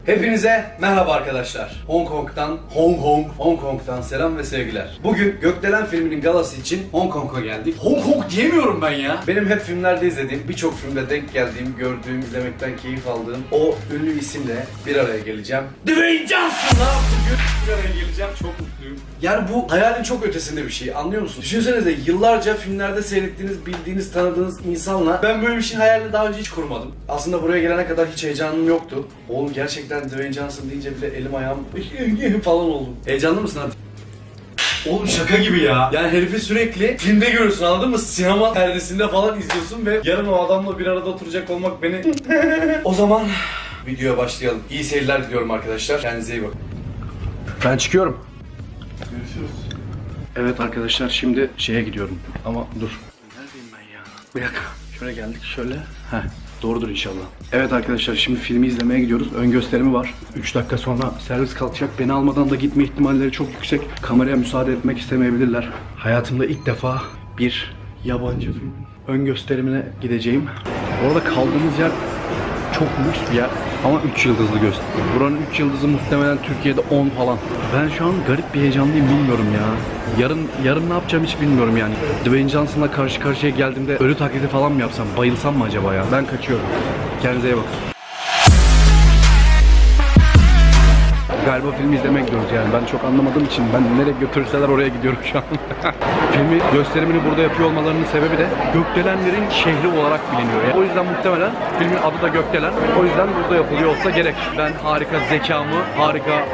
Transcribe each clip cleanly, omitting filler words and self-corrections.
Hepinize merhaba arkadaşlar. Hong Kong'dan selam ve sevgiler. Bugün Gökdelen filminin galası için Hong Kong'a geldik. Hong Kong diyemiyorum ben ya. Benim hep filmlerde izlediğim, birçok filmde denk geldiğim, gördüğüm, izlemekten keyif aldığım o ünlü isimle bir araya geleceğim. Dwayne Johnson'la bugün bir araya geleceğim. Çok mutluyum. Yani bu hayalin çok ötesinde bir şey, anlıyor musun? Düşünsenize, yıllarca filmlerde seyrettiğiniz, bildiğiniz, tanıdığınız insanla ben böyle bir şeyin hayalini daha önce hiç kurmadım. Aslında buraya gelene kadar hiç heyecanım yoktu. Oğlum gerçekten Dwayne Johnson deyince bile elim ayağım falan oldum. Heyecanlı mısın hadi? Oğlum şaka gibi ya. Yani herifi sürekli filmde görüyorsun, anladın mı? Sinema perdesinde falan izliyorsun ve yarın o adamla bir arada oturacak olmak beni... O zaman videoya başlayalım. İyi seyirler diliyorum arkadaşlar. Kendinize iyi bakın. Ben çıkıyorum. Görüşürüz. Evet arkadaşlar, şimdi şeye gidiyorum. Ama dur. Neredeyim ben ya? Bir dakika. Şöyle geldik, şöyle. Heh. Doğrudur inşallah. Evet arkadaşlar, şimdi filmi izlemeye gidiyoruz. Ön gösterimi var. 3 dakika sonra servis kalkacak. Beni almadan da gitme ihtimalleri çok yüksek. Kameraya müsaade etmek istemeyebilirler. Hayatımda ilk defa bir yabancı film ön gösterimine gideceğim. Orada kaldığımız yer çok lüks bir yer ama 3 yıldızlı gösteriyor. Buranın 3 yıldızı muhtemelen Türkiye'de 10 falan. Ben şu an garip bir heyecanlıyım, bilmiyorum ya. Yarın ne yapacağım hiç bilmiyorum yani. Dwayne Johnson'la karşı karşıya geldiğimde ölü taklidi falan mı yapsam? Bayılsam mı acaba ya? Ben kaçıyorum. Kendinize iyi bakın. Galiba filmi izlemek gidiyoruz yani. Ben çok anlamadığım için ben nereye götürürseler oraya gidiyorum şu an. Filmi gösterimini burada yapıyor olmalarının sebebi de Gökdelenlerin şehri olarak biliniyor. Yani o yüzden muhtemelen filmin adı da Gökdelen. O yüzden burada yapılıyor olsa gerek. Ben harika zekamı, harika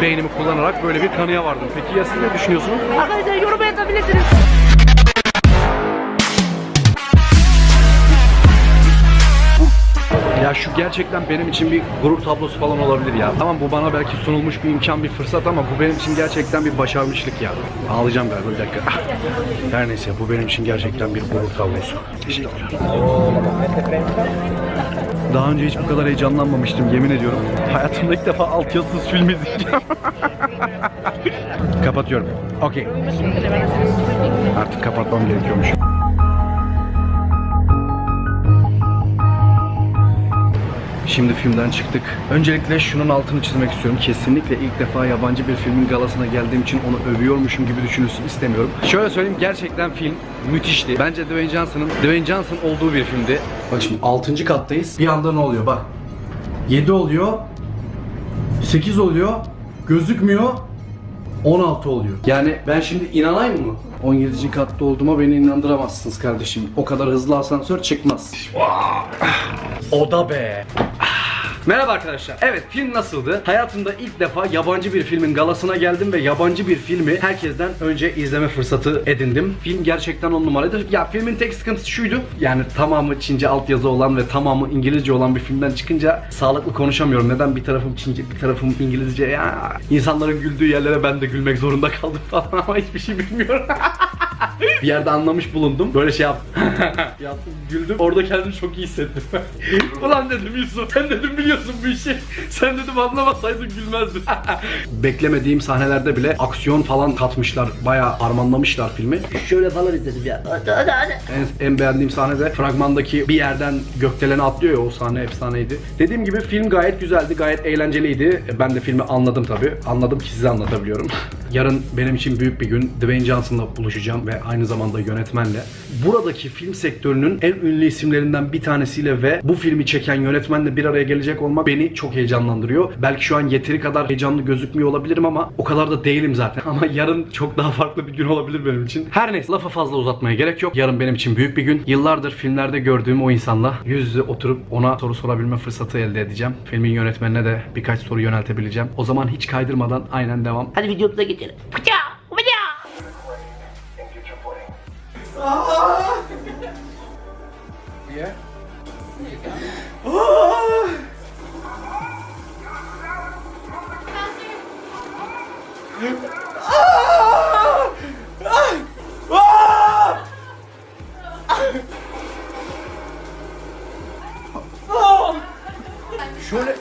beynimi kullanarak böyle bir kanıya vardım. Peki ya siz ne düşünüyorsunuz? Arkadaşlar yorum yazabilirsiniz. Ya şu gerçekten benim için bir gurur tablosu falan olabilir ya. Tamam, bu bana belki sunulmuş bir imkan, bir fırsat ama bu benim için gerçekten bir başarmışlık ya. Ağlayacağım galiba, bir dakika. Her neyse, bu benim için gerçekten bir gurur tablosu. Teşekkürler. Daha önce hiç bu kadar heyecanlanmamıştım, yemin ediyorum. Hayatımda ilk defa altyazısız film izleyeceğim. Kapatıyorum. Okey. Artık kapatmam gerekiyormuş. Şimdi filmden çıktık. Öncelikle şunun altını çizmek istiyorum. Kesinlikle ilk defa yabancı bir filmin galasına geldiğim için onu övüyormuşum gibi düşünülsün istemiyorum. Şöyle söyleyeyim, gerçekten film müthişti. Bence Dwayne Johnson olduğu bir filmdi. Bak şimdi 6. kattayız. Bir anda ne oluyor bak. 7 oluyor. 8 oluyor. Gözükmüyor. 16 oluyor. Yani ben şimdi inanayım mı? 17. katta olduğuma beni inandıramazsınız kardeşim. O kadar hızlı asansör çıkmaz. O da be. Merhaba arkadaşlar. Evet, film nasıldı? Hayatımda ilk defa yabancı bir filmin galasına geldim ve yabancı bir filmi herkesten önce izleme fırsatı edindim. Film gerçekten 10 numaraydı. Ya filmin tek sıkıntısı şuydu. Yani tamamı Çince altyazı olan ve tamamı İngilizce olan bir filmden çıkınca sağlıklı konuşamıyorum. Neden bir tarafım Çince, bir tarafım İngilizce ya? İnsanların güldüğü yerlere ben de gülmek zorunda kaldım falan ama hiçbir şey bilmiyorum. Bir yerde anlamış bulundum. Böyle şey yaptım. Güldüm. Orada kendimi çok iyi hissettim. Ulan dedim Yusuf, sen dedim biliyorsun bu işi. Sen dedim anlamasaydın gülmezdin. Beklemediğim sahnelerde bile aksiyon falan katmışlar. Bayağı harmanlamışlar filmi. Şöyle falan izledim ya. En beğendiğim sahne de fragmandaki bir yerden gökdeleni atlıyor ya, o sahne efsaneydi. Dediğim gibi film gayet güzeldi, gayet eğlenceliydi. Ben de filmi anladım tabii. Anladım ki size anlatabiliyorum. Yarın benim için büyük bir gün. Dwayne Johnson'la buluşacağım ve aynı zamanda yönetmenle. Buradaki film sektörünün en ünlü isimlerinden bir tanesiyle ve bu filmi çeken yönetmenle bir araya gelecek olmak beni çok heyecanlandırıyor. Belki şu an yeteri kadar heyecanlı gözükmüyor olabilirim ama o kadar da değilim zaten. Ama yarın çok daha farklı bir gün olabilir benim için. Her neyse, lafı fazla uzatmaya gerek yok. Yarın benim için büyük bir gün. Yıllardır filmlerde gördüğüm o insanla yüz yüze oturup ona soru sorabilme fırsatı elde edeceğim. Filmin yönetmenine de birkaç soru yöneltebileceğim. O zaman hiç kaydırmadan aynen devam. Hadi videomuza geçelim. Yeah. Şöyle.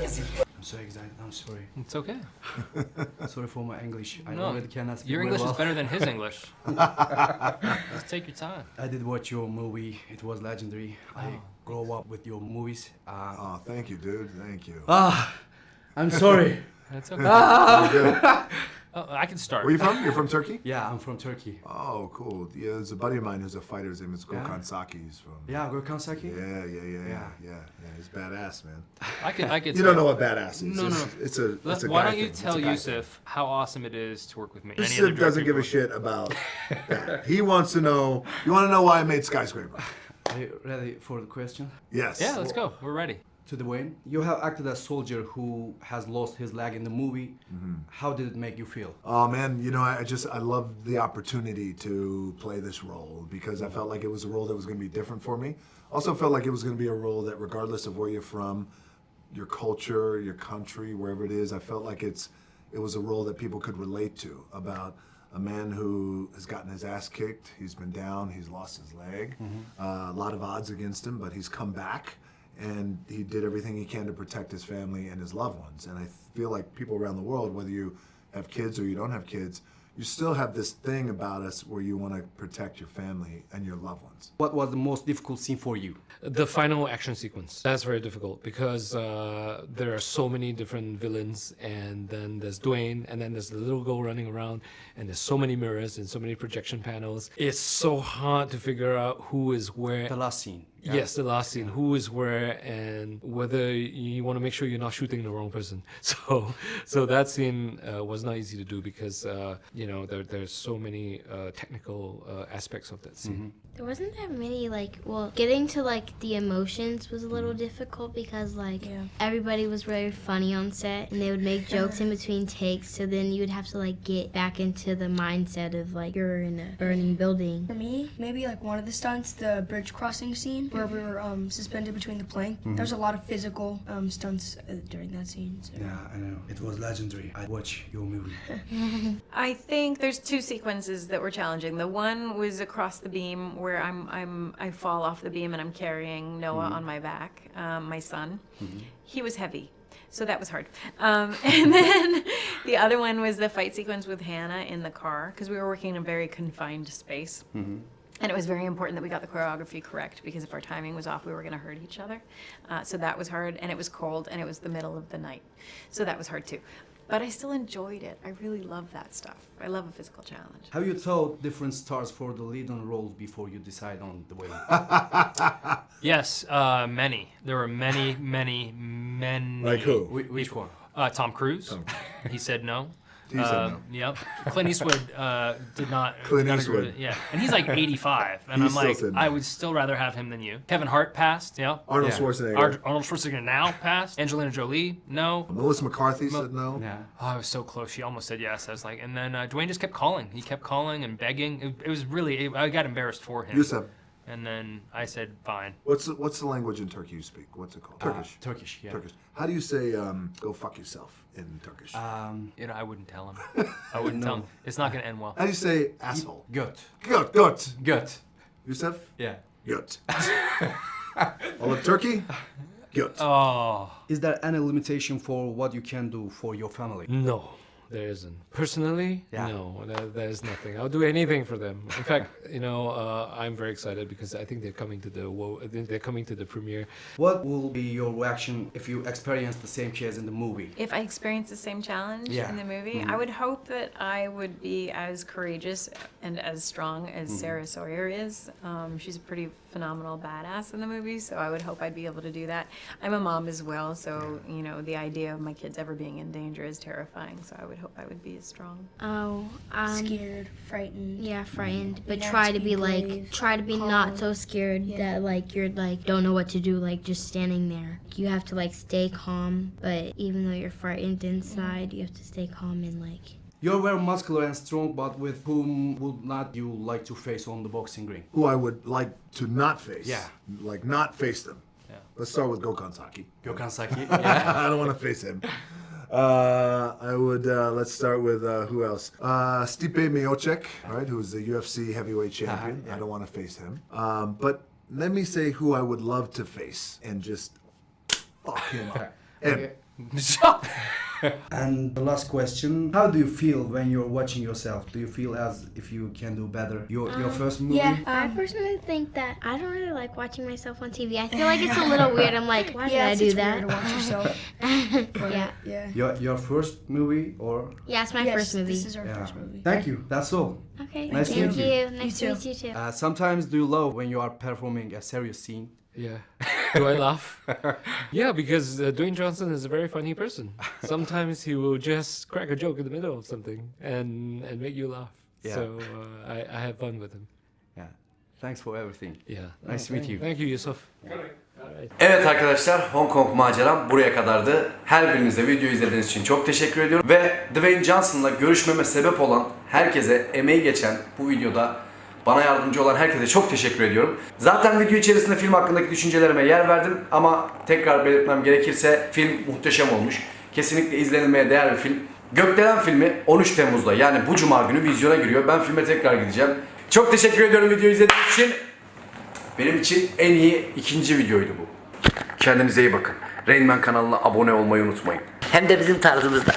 Easy. I'm so excited. I'm sorry. It's okay. Sorry for my English. I No, already cannot speak your very English well. is better than his English. Just take your time. I did watch your movie. It was legendary. I grew up with your movies. Oh, thank you, dude. Thank you. I'm sorry. That's okay. You're good. Oh, I can start. Where you from? You're from Turkey? Yeah, I'm from Turkey. Oh, cool. Yeah, there's a buddy of mine who's a fighter. His name is Gökhan Saki. He's from. Yeah, Görüşen Saki. Yeah. He's badass, man. I could. You don't know what badass is. No. It's a Why guy don't you thing. tell It's a guy Yusuf how awesome it is to work with me? thing. Any other Yusuf doesn't director give a you shit about that. He wants to know. You want to know why I made Skyscraper? Are you ready for the question? Yes. Yeah, let's go. We're ready. To Dwayne, you have acted as soldier who has lost his leg in the movie. How did it make you feel? Oh man, you know, I loved the opportunity to play this role because I felt like it was a role that was going to be different for me. Also felt like it was going to be a role that regardless of where you're from, your culture, your country, wherever it is, I felt like it was a role that people could relate to about a man who has gotten his ass kicked, he's been down, he's lost his leg, a lot of odds against him, but he's come back. And he did everything he can to protect his family and his loved ones. And I feel like people around the world, whether you have kids or you don't have kids, you still have this thing about us where you want to protect your family and your loved ones. What was the most difficult scene for you? The final action sequence. That's very difficult because there are so many different villains, and then there's Dwayne, and then there's the little girl running around, and there's so many mirrors and so many projection panels. It's so hard to figure out who is where. The last scene. Yeah. Yes, the last scene. Who is where, and whether you want to make sure you're not shooting the wrong person. So that scene was not easy to do because there's so many technical aspects of that scene. There wasn't that many getting to the emotions was a little difficult because everybody was very funny on set and they would make jokes in between takes, so then you would have to get back into the mindset of you're in a burning building. For me, maybe one of the stunts, the bridge crossing scene where we were suspended between the plank. There was a lot of physical stunts during that scene. So. Yeah, I know. It was legendary. I watched your movie. I think there's two sequences that were challenging. The one was across the beam where I fall off the beam and I'm carrying Noah on my back, my son. He was heavy, so that was hard. And then the other one was the fight sequence with Hannah in the car because we were working in a very confined space. And it was very important that we got the choreography correct because if our timing was off, we were going to hurt each other. So that was hard, and it was cold, and it was the middle of the night. So that was hard too. But I still enjoyed it. I really love that stuff. I love a physical challenge. Have you thought different stars for the lead on roles before you decide on the way? Yes, many. There were many. Like who? Which one? Tom Cruise. He said no. He said no. Yep. Clint Eastwood did not. Clint not Eastwood. Agree with it. Yeah, and he's 85, and He I'm still said no. I would still rather have him than you. Kevin Hart passed. Yeah. Arnold Yeah. Schwarzenegger. Arnold Schwarzenegger now passed. Angelina Jolie, no. Melissa McCarthy said no. Yeah. Oh, I was so close. She almost said yes. I was and then Dwayne just kept calling. He kept calling and begging. It was really. I got embarrassed for him. Yusuf, And then I said fine. what's the language in Turkey you speak? What's it called? Turkish. Turkish, yeah. Turkish. How do you say go fuck yourself in Turkish? I wouldn't tell him. I wouldn't tell him. It's not gonna end well. How do you say asshole? Good. Gut, gut. Good. Yusuf? Yeah. Gut. All of Turkey? Gut. Oh Is there any limitation for what you can do for your family? no. There isn't. Personally, Yeah. no, there's nothing. I'll do anything for them. In fact, I'm very excited because I think they're coming to the premiere. What will be your reaction if you experience the same case in the movie? If I experienced the same challenge Yeah. in the movie, I would hope that I would be as courageous and as strong as Sarah Sawyer is. She's a pretty phenomenal badass in the movie, so I would hope I'd be able to do that. I'm a mom as well, so the idea of my kids ever being in danger is terrifying. So I would hope I would be as strong. Oh, Scared, frightened. yeah, frightened, but You have try to to be be brave, try to be calm. not so scared that you're don't know what to do, just standing there. You have to stay calm, but even though you're frightened inside, you have to stay calm and You're very muscular and strong, but with whom would not you like to face on the boxing ring? Who I would like to not face. Yeah. Like not face them. Yeah. Let's start with Gökhan Saki. Gökhan Saki. Yeah. I don't want to face him. I would, let's start with, who else? Stipe Miocic, right, who's the UFC heavyweight champion. yeah. I don't want to face him. But let me say who I would love to face and just fuck him up. Him. And the last question, how do you feel when you're watching yourself? Do you feel as if you can do better? Your first movie? Yeah. I personally think that I don't really like watching myself on TV. I feel like it's a little weird. I'm like, why did I do it's that? weird to watch yourself. Yeah. Yeah. Your first movie or? Yeah, it's my Yes, first movie. This is our Yeah. first movie. Thank you. That's all. Okay. Nice to Thank meet you. Nice to You meet you too. Sometimes do you love when you are performing a serious scene? Yeah. Do I laugh? Yeah, because Dwayne Johnson is a very funny person. Sometimes he will just crack a joke in the middle of something and make you laugh. Yeah. So I have fun with him. Yeah. Thanks for everything. Yeah. Nice to meet you. Thank you, Yusuf. Evet arkadaşlar, Hong Kong maceram buraya kadardı. Her birinize video izlediğiniz için çok teşekkür ediyorum. Ve Dwayne Johnson'la görüşmeme sebep olan herkese, emeği geçen bu videoda bana yardımcı olan herkese çok teşekkür ediyorum. Zaten video içerisinde film hakkındaki düşüncelerime yer verdim ama tekrar belirtmem gerekirse film muhteşem olmuş. Kesinlikle izlenilmeye değer bir film. Gökdelen filmi 13 Temmuz'da yani bu cuma günü vizyona giriyor. Ben filme tekrar gideceğim. Çok teşekkür ediyorum videoyu izlediğiniz için. Benim için en iyi ikinci videoydu bu. Kendinize iyi bakın. Reynmen kanalına abone olmayı unutmayın. Hem de bizim tarzımızda.